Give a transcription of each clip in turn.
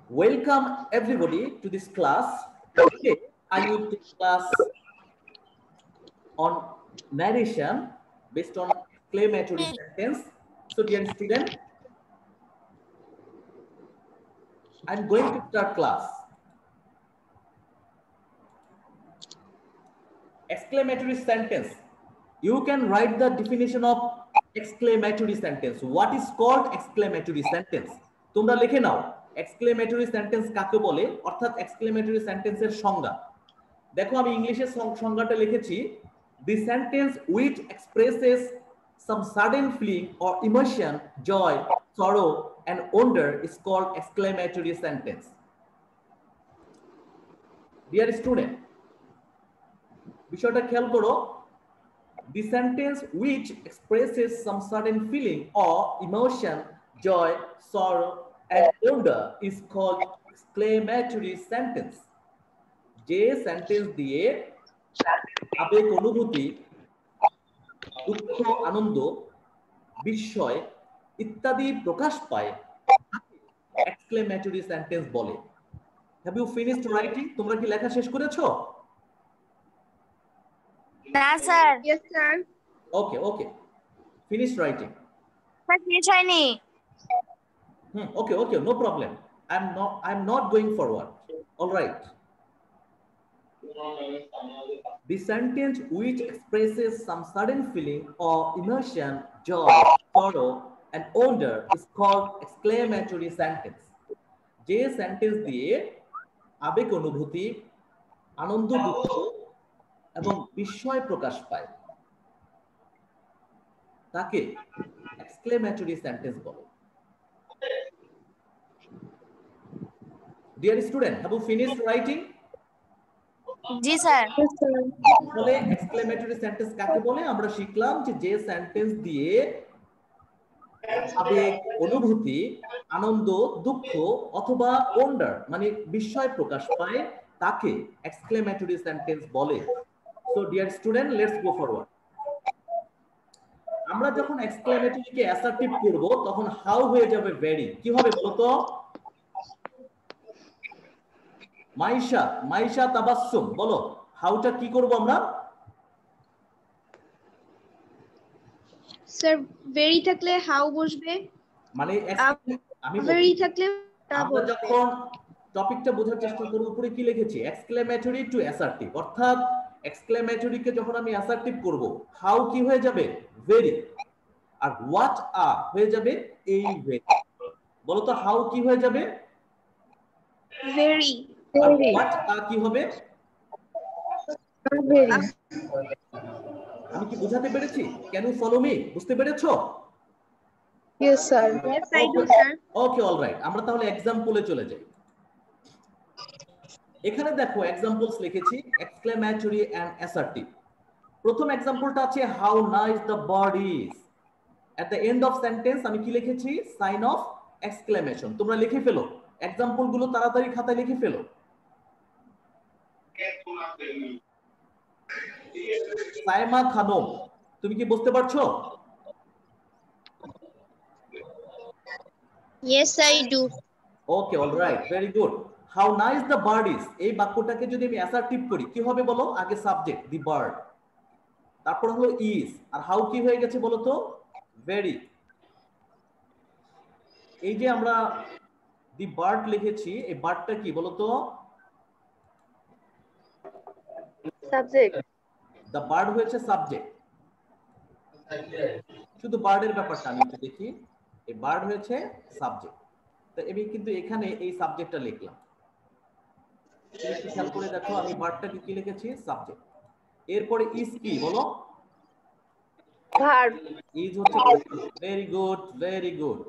Welcome everybody to this class. Today I will take class on narration based on exclamatory sentence. So dear student, I'm going to start class. Exclamatory sentence. You can write the definition of exclamatory sentence. What is called exclamatory sentence? তোমরা লিখে নাও exclamatory sentence কাকে বলে অর্থাৎ exclamatory sentence এর সংজ্ঞা। দেখো আমি ইংলিশের সংজ্ঞাটা লিখেছি the sentence which expresses some sudden feeling or emotion, joy, sorrow and wonder is called exclamatory sentence. Dear student, বিষয়টা খেয়াল করো, the sentence which expresses some sudden feeling or emotion, joy, sorrow and wonder is called exclamatory sentence. যে sentence দিয়ে আবেগ, অনুভূতি, দুঃখ, আনন্দ, বিস্ময় ইত্যাদি প্রকাশ পায় এক্সক্লেমেটরি সেন্টেন্স বলে। Have you finished writing? তোমরা কি লেখা শেষ করেছো? না sir. Yes, sir. Okay okay, finish writing. Sir শেষ হয়নি। Okay okay, no problem. I'm not going forward. All right. The sentence which expresses some sudden feeling or emotion, joy, sorrow, and wonder is called exclamatory sentence. যে sentence দিয়ে আবেগ, অনুভূতি, আনন্দ, দুঃখ এবং বিস্ময় প্রকাশ পায় তাকে এক্সক্লেমেটরি সেন্টেন্স বলে। Dear student, have you finished writing? G sir. বলে এক্সক্লেমেটরি সেন্টেন্স কাকে বলে আমরা শিখলাম যে সেন্টেন্স দিয়ে আবেগ, অনুভূতি, আনন্দ, দুঃখ অথবা ওয়ান্ডার মানে বিস্ময় প্রকাশ পায় তাকে এক্সক্লেমেটরি সেন্টেন্স বলে। So dear student, let's go forward. আমরা যখন এক্সক্লেমেটরিকে অ্যাসার্টিভ করব তখন হাউ হয়ে যাবে ভেরি। কি হবে বলো তো? মাইশা, মাইশা তাবাসসুম, বলো হাউটা কি করব আমরা? স্যার ভেরি থাকলে হাউ বসবে, মানে আমি ভেরি থাকলে আমরা যখন টপিকটা বোঝার চেষ্টা করব, উপরে কি লিখেছি? এক্সক্লেমেটরি টু অ্যাসার্টিভ, অর্থাৎ এক্সক্লেমেটরিকে যখন আমি অ্যাসার্টিভ করব হাউ কি হয়ে যাবে? ভেরি। আর হোয়াট আ হয়ে যাবে এই ভেরি। বলো তো হাউ কি হয়ে যাবে? ভেরি। আর হোয়াট আ কি হবে? ভেরি। আমি কি বোঝাতে পেরেছি? Can you follow me? বুঝতে পেরেছো? Yes, sir. Yes, I do, sir. Okay, alright. আমরা তাহলে এক্সাম্পলে চলে যাই। এখানে দেখো এক্সাম্পলস লিখেছি এক্সক্লেমেটরি এন্ড অ্যাসার্টিভ। প্রথম এক্সাম্পলটা আছে how nice the bird is. At the end of sentence আমি কি লিখেছি? Sign of exclamation. তোমরা লিখে ফেলো এক্সাম্পল গুলো, তাড়াতাড়ি খাতায় লিখে ফেলো। সাইমা খানম, তুমি কি বুঝতে পারছো? Yes, I do. Okay, alright, very good. How nice the bird is, এই বাক্যটাকে যদি আমি অ্যাসার্টিভ করি কি হবে বলো? আগে সাবজেক্ট দি বার্ড, তারপর হলো ইজ, আর হাউ কি হয়ে গেছে বলো তো? ভেরি। এই যে আমরা দি বার্ড লিখেছি, এই বার্ডটা কি বলো তো? Subject. দ্য বার্ড হয়েছে সাবজেক্ট। শুধু বার্ডের ব্যাপারটা আমি একটু দেখি, এই বার্ড হয়েছে সাবজেক্ট। তো আমি কিন্তু এখানে এই সাবজেক্টটা লিখলাম, একটু খেয়াল করে দেখো আমি বার্ডটাকে কি লিখেছি? সাবজেক্ট। এরপরে ইজ কি বলো? Verb. ইজ হচ্ছে ভেরি গুড, ভেরি গুড।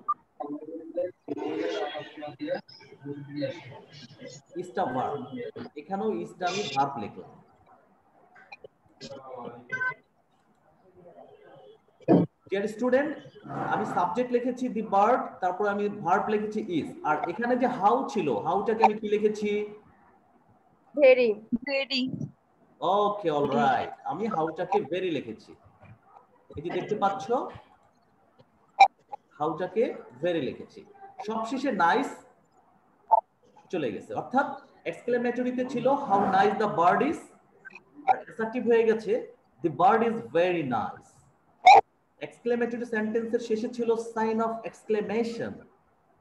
ইজটা ভার্ব, এখানেও ইজটা আমি ভার্ব লিখলাম। ডিয়ার স্টুডেন্ট, আমি সাবজেক্ট লিখেছি দি বার্ড, তারপর আমি ভার্ব লিখেছি ইজ, আর এখানে যে হাউ ছিল, হাউটাকে আমি কি লিখেছি? Very. রেডি। ওকে, অলরাইট, আমি হাউটাকে ভেরি লিখেছি। এই যে দেখতে পাচ্ছ হাউটাকে ভেরি লিখেছি। সবশেষে নাইস, চলে গেছে। অর্থাৎ এক্সক্লেমেটরিতে ছিল how nice the bird is, আর অ্যাসার্টিভ হয়ে গেছে the bird is very nice. Exclamatory সেন্টেন্সের শেষে ছিল সাইন অফ এক্সক্লেমেশন,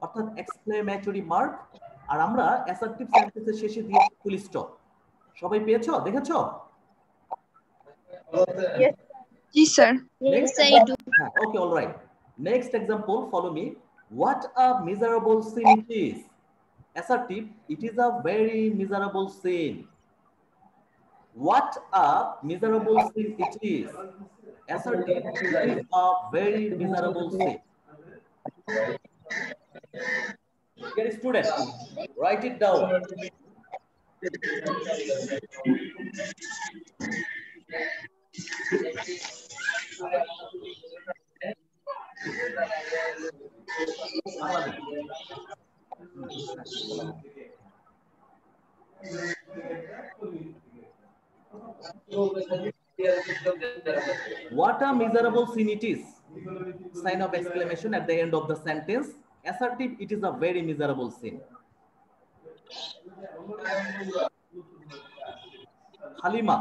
অর্থাৎ এক্সক্লেমেটরি মার্ক, আর আমরা অ্যাসার্টিভ সেন্টেন্সের শেষে দিয়ে ফুল স্টপ। সবাই পেয়েছো, দেখেছো? Yes. Yes, sir. Yes, I do. Okay, all right. Next example, follow me. What a miserable sin it is. Assertive, it is a very miserable sin. What a miserable sin it is. Assertive, it is a very miserable sin. Dear student, write it down. What a miserable sin it is. Sign of exclamation at the end of the sentence. Assertive, it is a very miserable sin. Halima,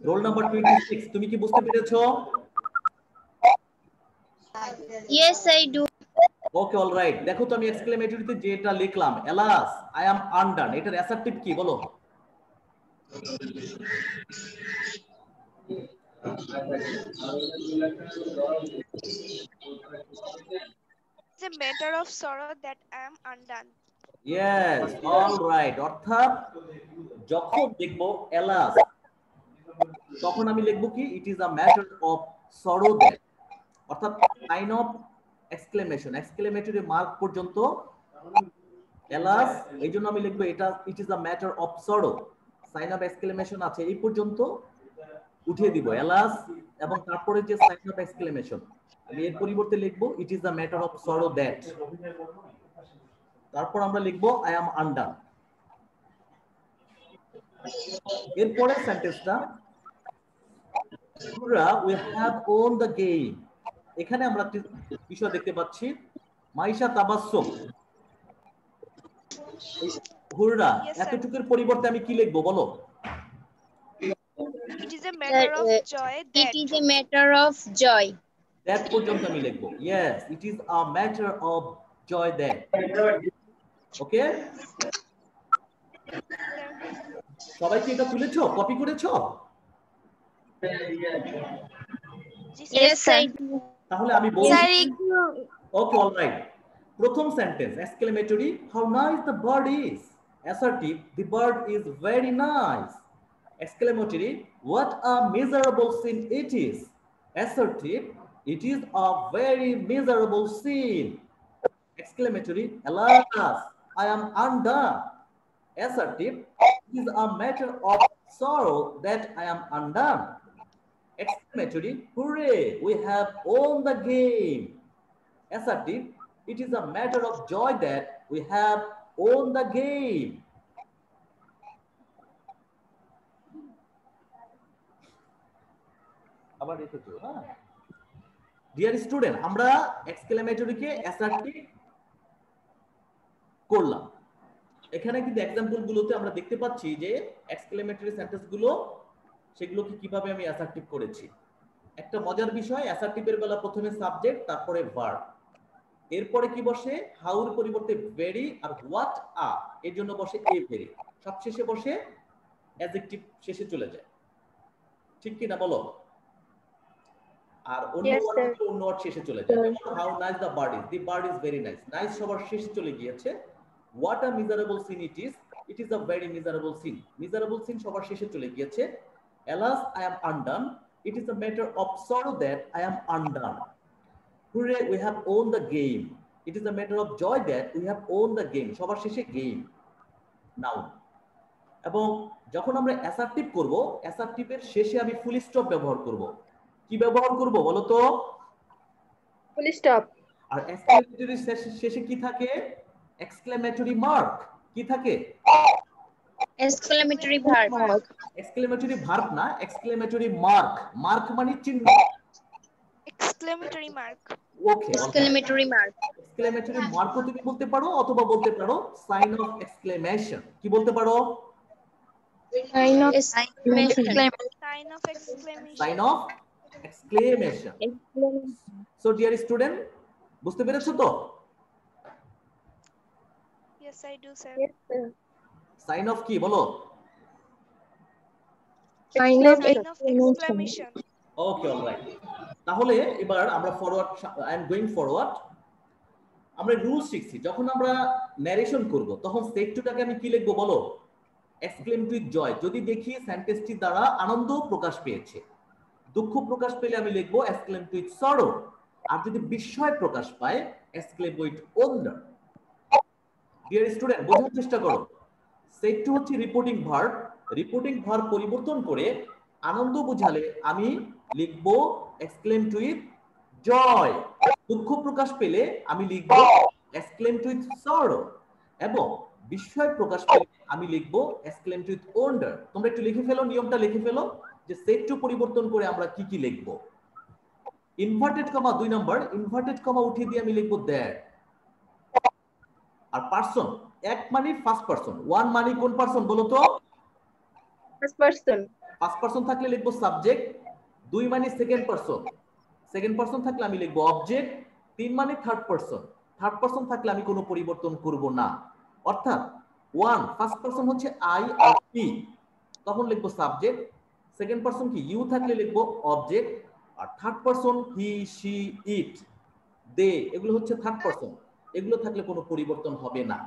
roll number 26. তুমি কি বুঝতে পেরেছো? Yes, I do. Okay, all right. দেখো তো আমি এক্সক্লেমেটরিতে যেটা লিখলাম, alas I am undone, এটার অ্যাসার্টিভ কি বলো? It's a matter of sorrow that I am undone. Yes, all right. অর্থাৎ যখন দেখবো এলাস, তখন আমি লিখবো কি it is a matter of sorrow that, অর্থাৎ sign of exclamation, exclamatory mark পর্যন্ত এলাস, এই জন্য আমি লিখবো এটা it is a matter of sorrow, sign of exclamation আছে এই পর্যন্ত উঠিয়ে দিব এলাস, এবং তারপরে যে সাইন অফ এক্সক্লেমেশন আমি এর পরিবর্তে লিখবো ইট is a matter of sorrow that. তারপর আমরা লিখবো আই অ্যাম আনডান। এরপরের সেন্টেন্সটা we have won the game। এখানে আমরা একটি বিষয় দেখতে পাচ্ছি, মাইশা তাবাসসুম। হুররা, এতটুকুর পরিবর্তে আমি কি লিখবো বলো? It is a matter of joy that. It is a matter of joy. That পর্যন্ত আমি লিখবো। Yes, it is a matter of joy that. Okay? সবাই কি এটা তুলেছো, কপি করেছো? Yes, I do. তাহলে আমি বলছি। Sir, Okay, all right. প্রথম sentence exclamatory, how nice the bird is. Assertive, the bird is very nice. Exclamatory, what a miserable sin it is. Assertive, it is a very miserable sin. Exclamatory, alas, I am undone. Assertive, it is a matter of sorrow that I am undone. Exclamatory, hooray, we have won the game. Assertive, it is a matter of joy that we have won the game. আবার লিখেছো, হ্যাঁ। Dear student, আমরা এক্সক্লেমেটরিকে assertive করলাম। এখানে কিন্তু example গুলোতে আমরা দেখতে পাচ্ছি যে এক্সক্লেমেটরি সেন্টেন্স গুলো সেগুলোকে কিভাবে আমি অ্যাসার্টিভ করেছি। একটা মজার বিষয়, অ্যাসার্টিভের বেলা প্রথমে সাবজেক্ট, তারপরে ভার্ব, এরপরে কি বসে হাউর পরিবর্তে ভেরি, আর হোয়াট আ এর জন্য বসে এ ভেরি, সবশেষে বসে অ্যাডজেক্টিভ শেষে চলে যায়। ঠিক কি না বলো? আর অন্য ওয়ার্ড শেষে চলে যায়। How nice the bird is, the bird is very nice, nice সবার শেষে চলে গিয়েছে। What a miserable scene it is a very miserable scene, miserable scene সবার শেষে চলে গিয়েছে। alas I am undone, it is a matter of sorrow that I am undone. Hooray, we have won the game, it is a matter of joy that we have won the game, সবার শেষে game noun. এবং যখন আমরা assertive করব, অ্যাসার্টিভের শেষে আমি full stop ব্যবহার করব। কি ব্যবহার করব বলো তো? Full stop. আর এক্সক্লেমেটরি শেষে কি থাকে? Exclamatory mark. কি থাকে? exclamatory verb. এক্সক্লেমেটরি ভার্ব না, এক্সক্লেমেটরি মার্ক। মার্ক মানে চিহ্ন। Exclamatory mark. ওকে, Exclamatory mark. এক্সক্লেমেটরি মার্কও তুমি বলতে পারো অথবা বলতে পারো সাইন অফ এক্সক্লেমেশন। কি বলতে পারো? Sign of Sign of exclamation. Sign of exclamation. So dear student, বুঝতে পেরেছো তো? Yes, I do, sir. Sign of কি বলো? Sign of Sign of exclamation. Okay, alright. তাহলে এবার আমরা forward, I am going forward. আমরা রুল শিখছি, যখন আমরা ন্যারেশন করব তখন সেক্টরটাকে আমি কি লিখবো বলো? Exclaim with joy. যদি দেখি সেন্টেন্সটি দ্বারা আনন্দ প্রকাশ পেয়েছে, দুঃখ প্রকাশ পেলে আমি লিখবো এক্সক্লেম উইথ সরো। আর যদি বিস্ময় প্রকাশ পায় exclaim with wonder. Dear student, বোঝার চেষ্টা করো। সেট টু হচ্ছে রিপোর্টিং ভার্ব। রিপোর্টিং ভার্ব পরিবর্তন করে আনন্দ বোঝালে আমি লিখবো এক্সক্লেম উইথ জয়। দুঃখ প্রকাশ পেলে আমি লিখবো এক্সক্লেম উইথ সরো। এবং বিস্ময় প্রকাশ পেলে আমি লিখবো এক্সক্লেম উইথ ওন্ডার। তোমরা একটু লিখে ফেলো, নিয়মটা লিখে ফেলো যে সেট টু পরিবর্তন করে আমরা কি কি লিখবো। Inverted comma 2 number, inverted comma উঠিয়ে দিয়ে আমি লিখবো দ্যাট। আর পারসন, এক মানে ফার্স্ট পারসন, ওয়ান মানে কোন পারসন বলো তো? first person. ফার্স্ট পারসন থাকলে লিখবো সাবজেক্ট, 2 মানে সেকেন্ড পারসন, সেকেন্ড পারসন থাকলে আমি লিখবো অবজেক্ট, 3 মানে থার্ড পারসন, থার্ড পারসন থাকলে আমি কোনো পরিবর্তন করব না। অর্থাৎ ওয়ান ফার্স্ট পারসন হচ্ছে আই আর হি, তখন লিখবো সাবজেক্ট, সেকেন্ড পারসন কি ইউ থাকলে লিখবো অবজেক্ট, আর third person he she it they, এগুলো হচ্ছে থার্ড পারসন, এগুলো থাকলে কোনো পরিবর্তন হবে না।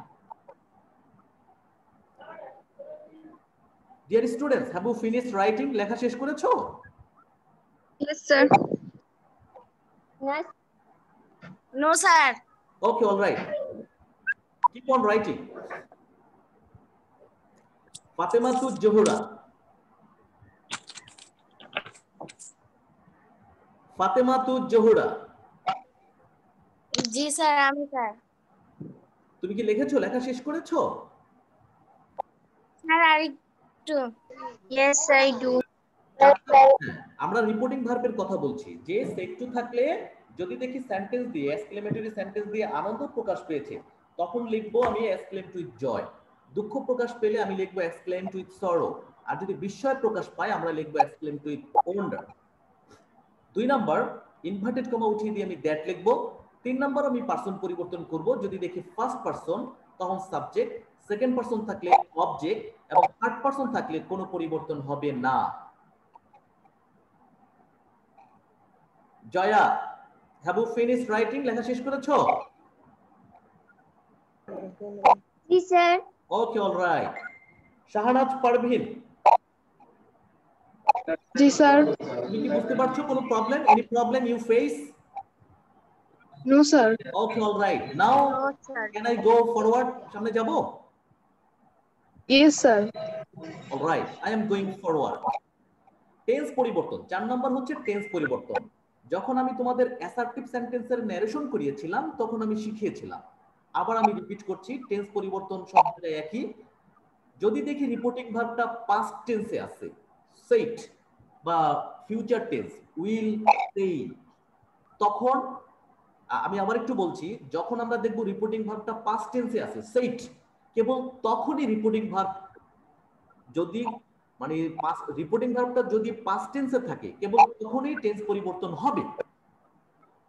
Dear students, have you finished writing? লেখা শেষ করেছো? Yes, sir. No, sir. Okay, all right. Keep on writing. Fatimatu Johura. Fatimatu Johura. G sir, আমি স্যার। তুমি কি লিখেছো? লেখা শেষ করেছো? স্যার আরেকটু। Yes, I do. আমরা রিপোর্টিং ভার্বের কথা বলছি, যে সেট টু থাকলে যদি দেখি সেন্টেন্স দিয়ে এক্সক্লেমেটরি সেন্টেন্স দিয়ে আনন্দ প্রকাশ পেয়েছে তখন লিখবো আমি এক্সক্লেম উইথ জয়। দুঃখ প্রকাশ পেলে আমি লিখবো এক্সক্লেম উইথ সরো। আর যদি বিস্ময় প্রকাশ পায় আমরা লিখবো exclaim with wonder. 2 number, inverted comma উঠিয়ে দিয়ে আমি দ্যাট লিখবো। 3 নাম্বার, আমি পারসন পরিবর্তন করব, যদি দেখি ফার্স্ট পারসন তখন সাবজেক্ট, সেকেন্ড পারসন থাকলে অবজেক্ট, এবং থার্ড পারসন থাকলে কোনো পরিবর্তন হবে না। Jaya, have you finished writing? লেখা শেষ করেছো? জি sir. Okay, alright. Shahnaz Parveen, জি স্যার। তুমি কি বুঝতে পারছো কোনো problem? Any problem you face? No, sir. Okay, alright. Now can I go forward? সামনে যাব? Yes, sir. Alright, I am going forward. Tense পরিবর্তন, 4 নাম্বার হচ্ছে টেন্স পরিবর্তন। যখন আমি তোমাদের অ্যাসার্টিভ সেন্টেন্সের ন্যারেশন করিয়েছিলাম তখন আমি শিখিয়েছিলাম, আবার আমি রিপিট করছি, টেন্স পরিবর্তন শব্দটা একই। যদি দেখি রিপোর্টিং ভার্বটা পাস্ট টেন্সে আছে, সেইট, বা ফিউচার টেন্স উইল সেই, তখন আমি আবার একটু বলছি, যখন আমরা দেখব রিপোর্টিং ভার্বটা পাস্ট টেন্সে আছে সেইট, কেবল তখনই রিপোর্টিং ভার্ব, যদি মানে রিপোর্টিং ভার্বটা যদি পাস্ট টেন্সে থাকে কেবল তখনই টেন্স পরিবর্তন হবে।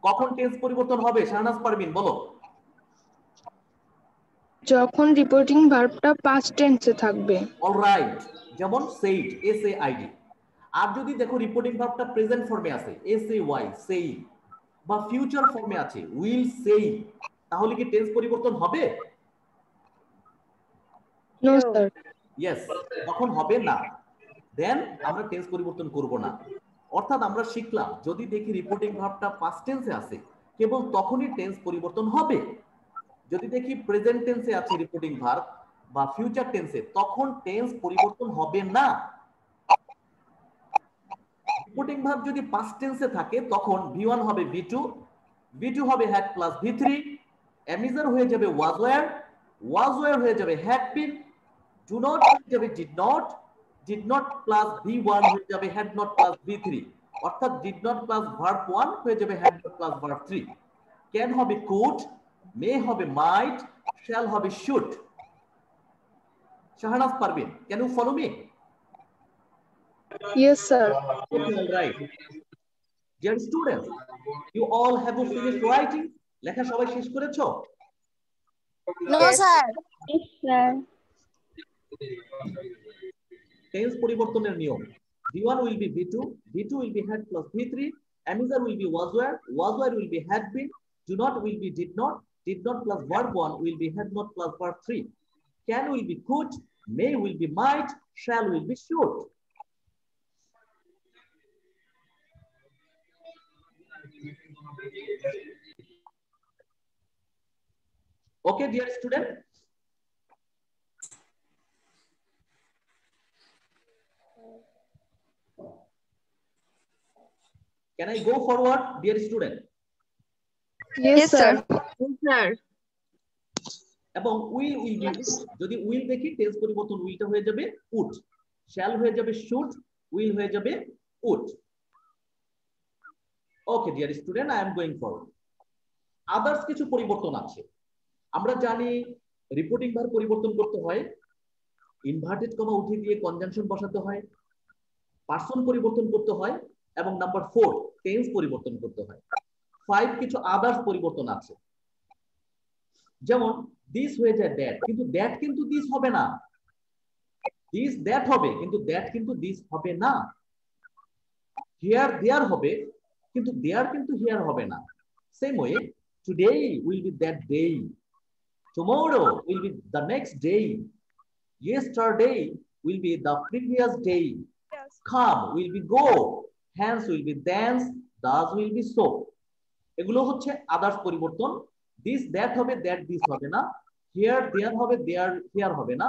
কখন টেন্স পরিবর্তন হবে শাহনাজ পারভিন বলো? যখন রিপোর্টিং ভার্বটা পাস্ট টেন্সে থাকবে। অলরাইট, যেমন said, S A I D. আর যদি দেখো রিপোর্টিং ভার্বটা প্রেজেন্ট ফর্মে আছে, এস এ ওয়াই সেই, বা ফিউচার ফর্মে আছে উইল সেই, তাহলে কি টেন্স পরিবর্তন হবে? No sir. ইয়েস, তখন হবে না, দেন আমরা টেন্স পরিবর্তন করব না। অর্থাৎ আমরা শিখলাম, যদি দেখি রিপোর্টিং ভার্বটা পাস্ট টেন্সে আছে কেবল তখনই টেন্স পরিবর্তন হবে। যদি দেখি প্রেজেন্ট টেন্সে আছে রিপোর্টিং ভার্ব বা ফিউচার টেন্সে, তখন টেন্স পরিবর্তন হবে না। রিপোর্টিং ভার্ব যদি পাস্ট টেন্সে থাকে তখন V1 হবে V2, V2 হবে হ্যাড প্লাস V3, অ্যামিজার হয়ে যাবে ওয়াজ ওয়্যার হয়ে যাবে হ্যাড বিন, ডু নট হয়ে যাবে ডিড নট প্লাস V1 হয়ে যাবে হ্যাড নট প্লাস V3, অর্থাৎ ডিড নট প্লাস ভার্ব 1 হয়ে যাবে had not plus verb 3, can হবে কুড, মে হবে মাইট, শ্যাল হবে শুড। শাহনাজ পারবেন, can you follow me? Yes, sir. Okay, all right. Dear students, you all have finished writing? লেখা সবাই শেষ করেছো? No, sir. Yes, sir. Tense পরিবর্তনের নিয়ম। V1 will be V2, V2 will be had plus V3, Amizar will be was were will be had been, do not will be did not plus verb 1 will be had not plus verb 3. Can will be could, may will be might, shall will be should. Okay, dear student. Can I go forward, dear student? Yes, sir. Yes, sir. এবং will will be, যদি will দেখি tense পরিবর্তন উইলটা হয়ে যাবে would, shall হয়ে যাবে should, will হয়ে যাবে would. Okay dear student, I am going forward. Others কিছু পরিবর্তন আছে। আমরা জানি রিপোর্টিং ভার্ব পরিবর্তন করতে হয়, ইনভার্টেড কমা উঠে দিয়ে কনজাংশন বসাতে হয়, পার্সন পরিবর্তন করতে হয়, এবং নাম্বার 4 টেন্স পরিবর্তন করতে হয়। 5 কিছু আদার্স পরিবর্তন আছে, যেমন দিস হয়ে যায় দ্যাট, কিন্তু দ্যাট কিন্তু দিস হবে না। দিস দ্যাট হবে, কিন্তু দ্যাট কিন্তু দিস হবে না। হিয়ার দেয়ার হবে, কিন্তু দেয়ার কিন্তু হিয়ার হবে না। Same way today will be that day, tomorrow will be the next day, yesterday will be the previous day, Yes. come will be go, hence will be thence, thus will be so। এগুলো হচ্ছে others পরিবর্তন। This that হবে, that this হবে না। Here there হবে, দেয়ার here হবে না।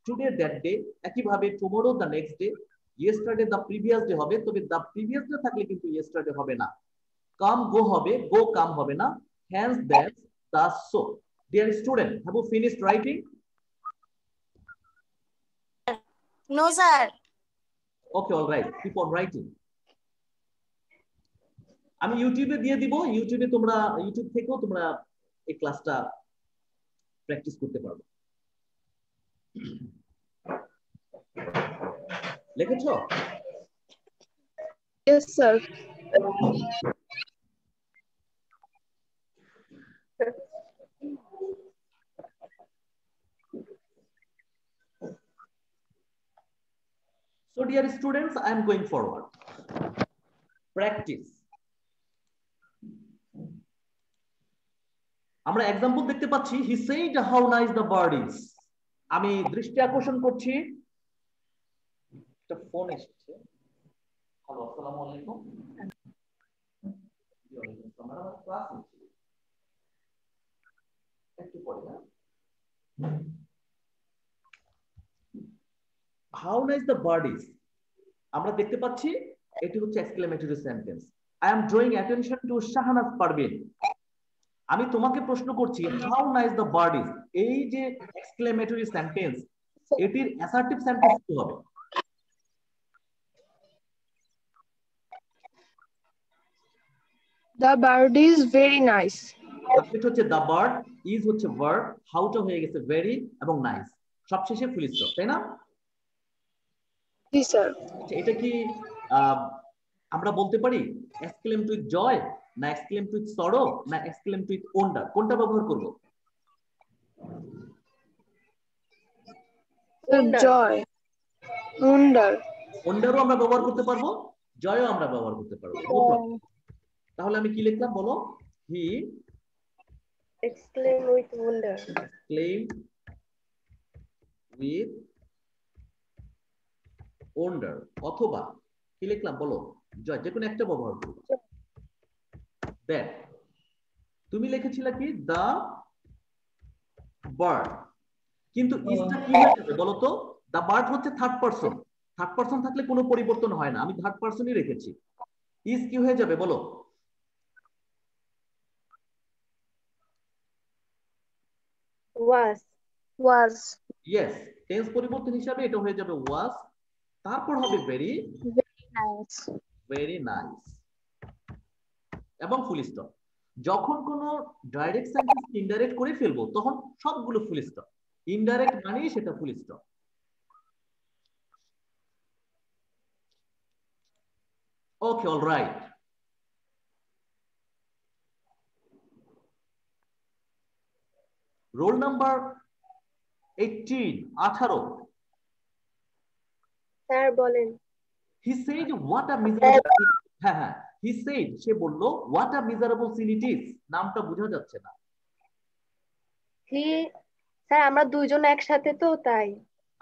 Today that day, একইভাবে tomorrow the next day, yesterday the previous day হবে, তবে দ্য প্রিভিয়াস ডে থাকলে কিন্তু ইয়েস্টারডে হবে না। কাম গো হবে, গো কাম হবে না। Hence that thus so. Dear student, have you finished writing? No, sir. Okay, all right, keep on writing. আমি ইউটিউবে দিয়ে দিব, ইউটিউবে তোমরা ইউটিউব থেকেও তোমরা এই ক্লাসটা প্র্যাকটিস করতে পারবে। লিখেছো? Yes, sir. So dear students, I am going forward. Practice. আমরা एग्जांपल দেখতে পাচ্ছি, he said how nice the bird is। আমি দৃষ্টি আকর্ষণ করছি, একটা ফোন এসেছে। হ্যালো, আসসালামু আলাইকুম। আমরা ক্লাস নিচ্ছি, একটু পরে না। How nice the bird is, আমরা দেখতে পাচ্ছি এটি হচ্ছে exclamatory sentence. I am drawing attention to Shahnaz Parveen. আমি তোমাকে প্রশ্ন করছি, how nice the bird is, এই যে এক্সক্লেমেটরি সেন্টেন্স, এটির অ্যাসার্টিভ সেন্টেন্স কি হবে? The bird is very nice. Subject হচ্ছে দ্য বার্ড, ইজ হচ্ছে ভার্ব, হাউটা হয়ে গেছে ভেরি, এবং নাইস সবশেষে ফুল স্টপ, তাই না? Yes, sir. এটা কি আমরা বলতে পারি এক্সক্লেমড উইথ জয়, না এক্সক্লেমড উইথ সরো, না এক্সক্লেমড উইথ ওন্ডার? কোনটা ব্যবহার করব? Joy. Wonder. ওন্ডারও আমরা ব্যবহার করতে পারবো, জয়ও আমরা ব্যবহার করতে পারবো। তাহলে আমি কি লিখলাম বলো? হি Exclaim with wonder. exclaimed with wonder, অথবা কি লিখলাম বলো? জয়, যে কোনো একটা ব্যবহার করব। দ্যাট, তুমি লিখেছিলে কি? দ্য বার্ড, কিন্তু ইজটা কি হয়ে যাবে বলো তো? দ্য বার্ড হচ্ছে থার্ড পারসন, থার্ড পারসন থাকলে কোনো পরিবর্তন হয় না, আমি থার্ড পারসনই রেখেছি। ইজ কি হয়ে যাবে বলো? Was. Was. ইয়েস, টেন্স পরিবর্তন হিসাবে এটা হয়ে যাবে ওয়াজ, তারপর হবে ভেরি, Nice. ভেরি নাইস, এবং ফুল স্টপ। যখন কোন ডাইরেক্ট সেন্টেন্স ইনডাইরেক্ট করে ফেলবো তখন সবগুলো ফুল স্টপ, ইনডাইরেক্ট মানেই সেটা ফুল স্টপ। ওকে, অলরাইট। রোল নাম্বার 18 স্যার বলেন। he said what a miserable, হ্যাঁ হ্যাঁ, he said, সে বলল what a miserable sin it is, নামটা বোঝা যাচ্ছে না। হি, স্যার আমরা দুইজন একসাথে তো তাই।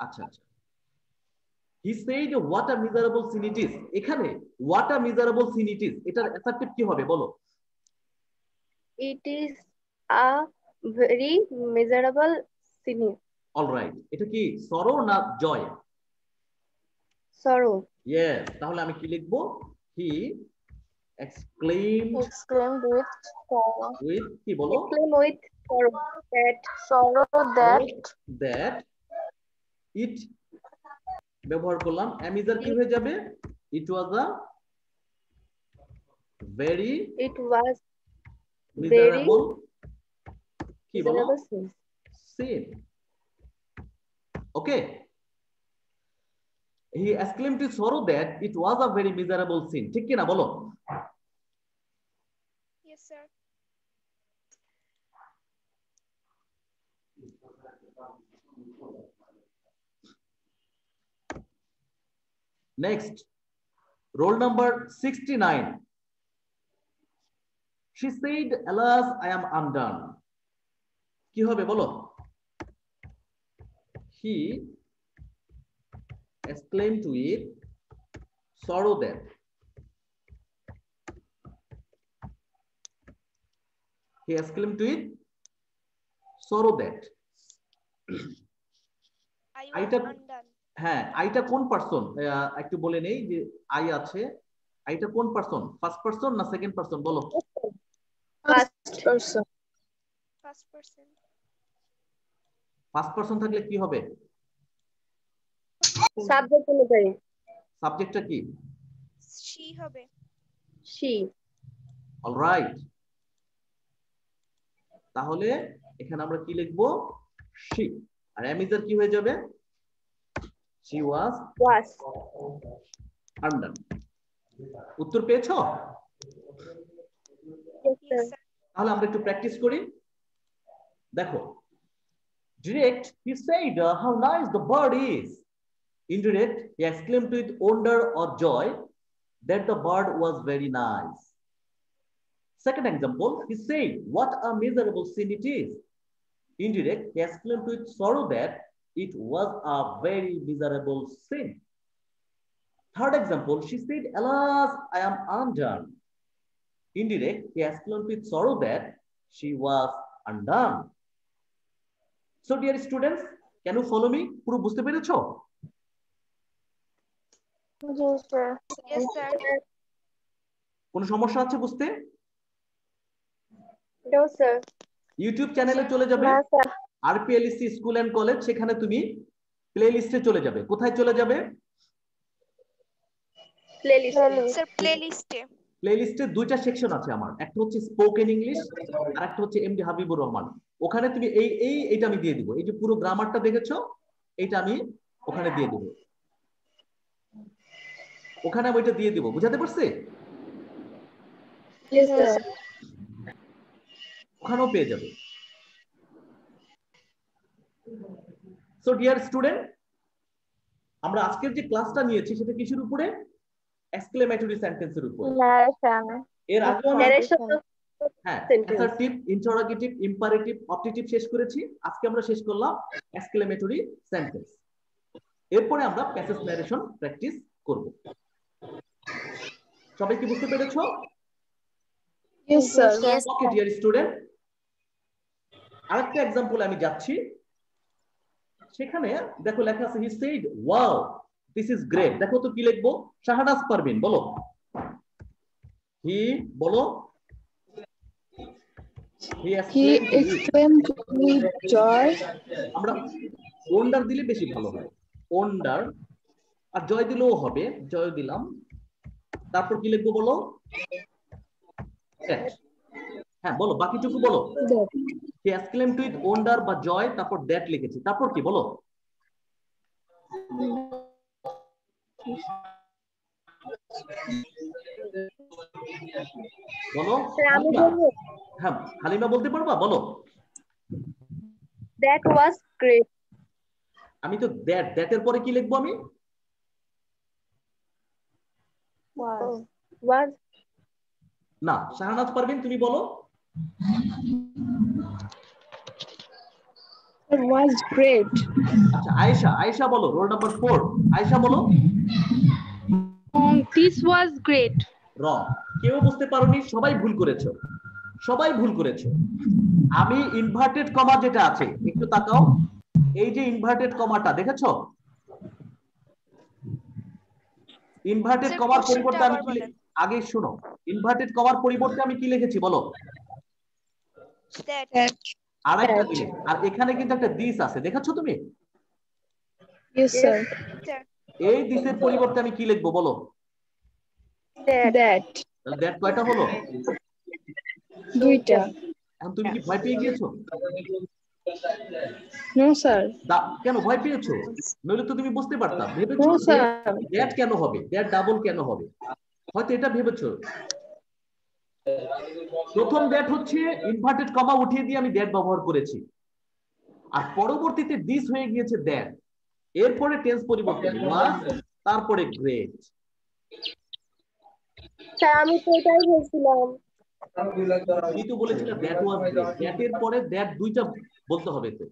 আচ্ছা আচ্ছা, he said what a miserable sin it is, এখানে what a miserable sin it is এটার অ্যাডজেক্টিভ কি হবে বলো? It is a very miserable scene. Alright, এটা কি সরো না জয়? সরো। ইয়েস, তাহলে আমি কি লিখবো? he exclaimed with sorrow. with, কি বলো? Exclaim with sorrow that that it, ব্যবহার করলাম অ্যামিজার, কি হয়ে যাবে? it was a very it was miserable, কি বলো? miserable sin. sin. Okay, he exclaimed with sorrow that it was a very miserable sin, ঠিক কি না বলো? Yes, sir. Next, roll number 69. She said, alas, I am undone. কি হবে বলো? He exclaimed with sorrow that. He exclaimed with sorrow that. I was আইটা, undone. হ্যাঁ, আইটা কোন পারসন একটু বলে নেই, যে আই আছে, আইটা কোন পারসন? ফার্স্ট পারসন না সেকেন্ড পারসন বলো? First person. First person. First person থাকলে কি হবে? সাবজেক্ট অনুযায়ী সাবজেক্টটা কি? She হবে। she. অলরাইট, তাহলে এখানে আমরা কি লিখবো? she, আর অ্যামিজার কি হয়ে যাবে? she was undone. উত্তর পেয়েছো? Yes, Yes, sir. sir. তাহলে আমরা একটু প্র্যাকটিস করি। দেখো, direct, he said how nice the bird is. Indirect, he exclaimed with wonder or joy that the bird was very nice. Second example, he said what a miserable sin it is. Indirect, he exclaimed with sorrow that it was a very miserable sin. Third example, she said, alas, I am undone. Indirect, he exclaimed with sorrow that she was undone. So, dear students, can you follow me? পুরো বুঝতে পেরেছো? Yes, sir. Yes, sir. কোনো সমস্যা আছে বুঝতে? No, sir. YouTube চ্যানেলে চলে যাবে, না, স্যার। আরপিএলসি স্কুল এন্ড কলেজ, সেখানে তুমি প্লে লিস্টে চলে যাবে। কোথায় চলে যাবে? Playlist. Sir, playlist এ। প্লে লিস্টে দুইটা সেকশন আছে আমার, একটা হচ্ছে স্পোকেন ইংলিশ আর একটা হচ্ছে এমডি হাবিবুর রহমান। ওখানে তুমি এইটা আমি দিয়ে দিব, এই যে পুরো গ্রামারটা দেখেছো, এইটা আমি ওখানে দিয়ে দিব, ওখানে আমি ওইটা দিয়ে দিব। বুঝাতে পারছি? Yes, sir. ওখানেও পেয়ে যাবে। সো ডিয়ার স্টুডেন্ট, আমরা আজকের যে ক্লাসটা নিয়েছি সেটা কিসের উপরে? এক্সক্লেমেটরি সেন্টেন্সের উপরে। Narration. এর আগে Narration. হ্যাঁ, Sentence. Assertive, interrogative, imperative, objective শেষ করেছি। আজকে আমরা শেষ করলাম এক্সক্লেমেটরি সেন্টেন্স। এরপরে আমরা প্যাসেজ ন্যারেশন প্র্যাকটিস করব। সবাই কি বুঝতে পেরেছো? Yes, sir. Yes, ওকে ডিয়ার স্টুডেন্ট, আরেকটা एग्जांपल আমি যাচ্ছি। সেখানে দেখো লেখা আছে he said wow this is great. দেখো তো কি লিখবো? শাহনাজ পারভিন বলো। হি বলো। হি exclaimed with joy. আমরা ওন্ডার দিলে বেশি ভালো হয়, ওন্ডার, আর জয় দিলেও হবে, জয় দিলাম। তারপর কি লিখবো বলো? হ্যাঁ বলো, বাকিটুকু বলো। হি এক্সক্লেমড উইথ ওন্ডার বা জয়, তারপর দ্যাট লিখেছি, তারপর কি বলো? বলো স্যার আমি হালিমা। বলবো হ্যাঁ হালিমা বলতে পারবা, বলো। That was great. আমি তো দ্যাটের পরে কি লিখবো আমি? ওয়াজ না, শাহনাজ পারভিন তুমি বলো। was great. আচ্ছা আয়েশা, আয়েশা বলো, রোল নাম্বার 4, আয়েশা বলো। This was great. রং। কেউ বুঝতে পারোনি, সবাই ভুল করেছো, সবাই ভুল করেছো। আমি ইনভার্টেড কমা যেটা আছে একটু তাকাও, এই যে ইনভার্টেড কমাটা দেখেছো? ইনভার্টেড স্যার কমার কোশ্চেনটা পরিবর্তে আমি আবার কি বলেন। আগে শুনো, ইনভার্টেড কমার পরিবর্তে আমি কি লিখেছি বলো? দ্যাট। আরেকটা জিনিস, আর এখানে কিন্তু একটা দিস আছে, দেখেছো তুমি? Yes, sir. স্যার এই দিসের পরিবর্তে আমি কি লিখবো বলো? That. তাহলে দ্যাট কয়টা হলো? দুইটা। এখন তুমি কি ভয় পেয়ে গিয়েছো? No, sir. কেন ভয় পেয়েছো? নইলে তো তুমি বুঝতে পারতাম, ভেবেছো No, sir. দ্যাট কেন হবে, দ্যাট ডাবল কেন হবে, হয়তো এটা ভেবেছো। প্রথম দ্যাট হচ্ছে ইনভার্টেড কমা উঠিয়ে দিয়ে আমি দ্যাট ব্যবহার করেছি, আর পরবর্তীতে দিস হয়ে গিয়েছে দ্যাট, এরপরে টেন্স পরিবর্তন ওয়াজ, তারপরে গ্রেট। স্যার আমি তো এটাই বলছিলাম। তুমি তো বলেছিলে দ্যাট ওয়াজ গ্রেট, দ্যাটের পরে দ্যাট দুইটা বলতে হবে তো।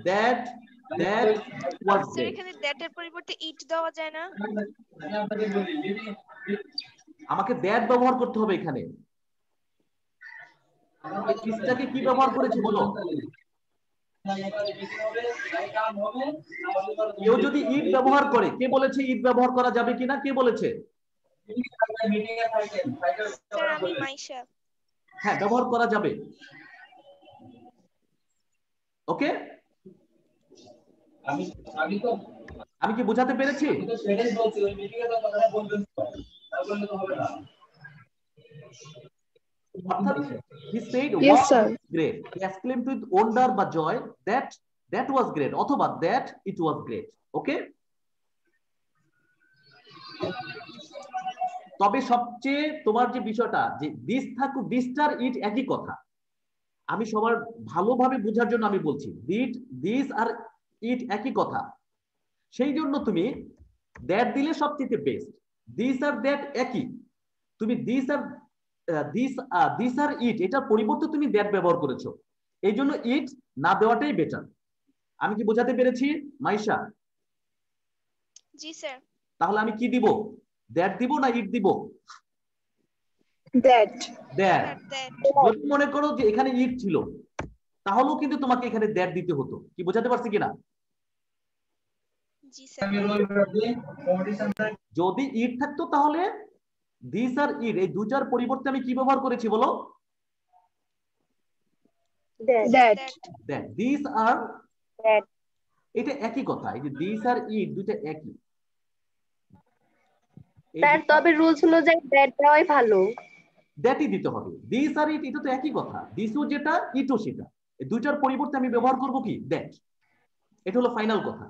That was sir great. এখানে দ্যাটের পরিবর্তে ইট দেওয়া যায় না? আমাকে দ্যাট ব্যবহার করতে হবে এখানে। ইসটাকে কি ব্যবহার করেছি বলো? কেউ যদি ইট ব্যবহার করে, কে বলেছে ইট ব্যবহার করা যাবে কিনা, কে বলেছে? স্যার আমি মাইশা। হ্যাঁ ব্যবহার করা যাবে। ওকে, আমি কি বোঝাতে পেরেছি? অর্থাৎ he said Yes, wow sir. great, he exclaimed with wonder বা joy that was great, অথবা that it was great. ওকে, তবে সবচেয়ে তোমার যে বিষয়টা, যে দিস থাকুক দিসটার ইট একই কথা, আমি সবার ভালোভাবে বোঝার জন্য আমি বলছি, দিস আর ইট একই কথা, সেই জন্য তুমি দ্যাট দিলে সবচেয়ে বেস্ট। দিস আর দ্যাট একই, তুমি দিস আর ইট এটার পরিবর্তে তুমি দ্যাট ব্যবহার করেছো, এই জন্য ইট না দেওয়াটাই বেটার। আমি কি বোঝাতে পেরেছি মাইশা? জি স্যার। তাহলে আমি কি দিব, দ্যাট দিব না ইট দিব? That. দ্যাট। Sir that. যদি মনে করো যে এখানে ইট ছিল, তাহলেও কিন্তু তোমাকে এখানে দ্যাট দিতে হতো, কি বোঝাতে পারছি কিনা? জি স্যার। যদি ইট থাকতো তাহলে দিস আর ইট এই দুটার পরিবর্তে আমি কি ব্যবহার করেছি বলো? That. দ্যাট। দিস আর দ্যাট এটা একই কথা, এই যে দিস আর ইট দুটো একই। স্যার তবে রুলস অনুযায়ী দ্যাট দেওয়াই ভালো। দ্যাটই দিতে হবে, দিস আর ইট এটা তো একই কথা, দিসও যেটা ইটও সেটা, এই দুইটার পরিবর্তে আমি ব্যবহার করব কি, দ্যাট। এটা হলো ফাইনাল কথা।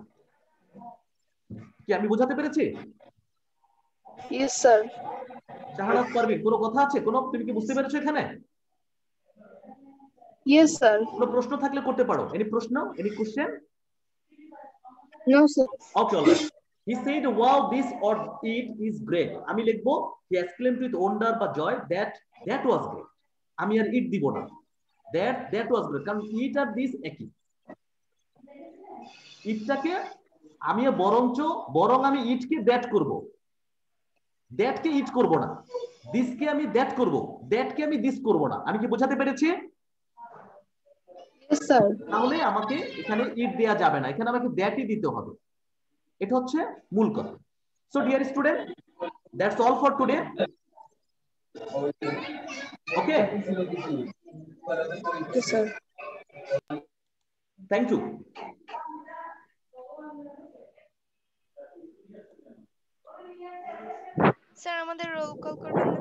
কি আমি বোঝাতে পেরেছি? Yes, sir. শাহনাজ পারভিন কোনো কথা আছে, কোনো, তুমি কি বুঝতে পেরেছো এখানে? Yes, sir. কোনো প্রশ্ন থাকলে করতে পারো, এনি প্রশ্ন, any question? No, sir. Okay, all right. He said, wow, this or it is great. আমি লিখবো, he exclaimed with wonder বা joy that was great. আমি আর it দিব না, that was great, কারণ it আর this একই। ইটটাকে আমি বরং আমি ইটকে দ্যাট করব, দ্যাটকে ইট করব না, দিসকে আমি দ্যাট করব, দ্যাটকে আমি দিস করব না। আমি কি বোঝাতে পেরেছি? Yes, sir. তাহলে আমাকে এখানে ইট দেয়া যাবে না, এখানে আমাকে দ্যাটই দিতে হবে, এটা হচ্ছে মূল কথা। So dear student, that's all for today. Okay, Yes, sir. Thank you. Sir আমাদের রোল কল করবেন না?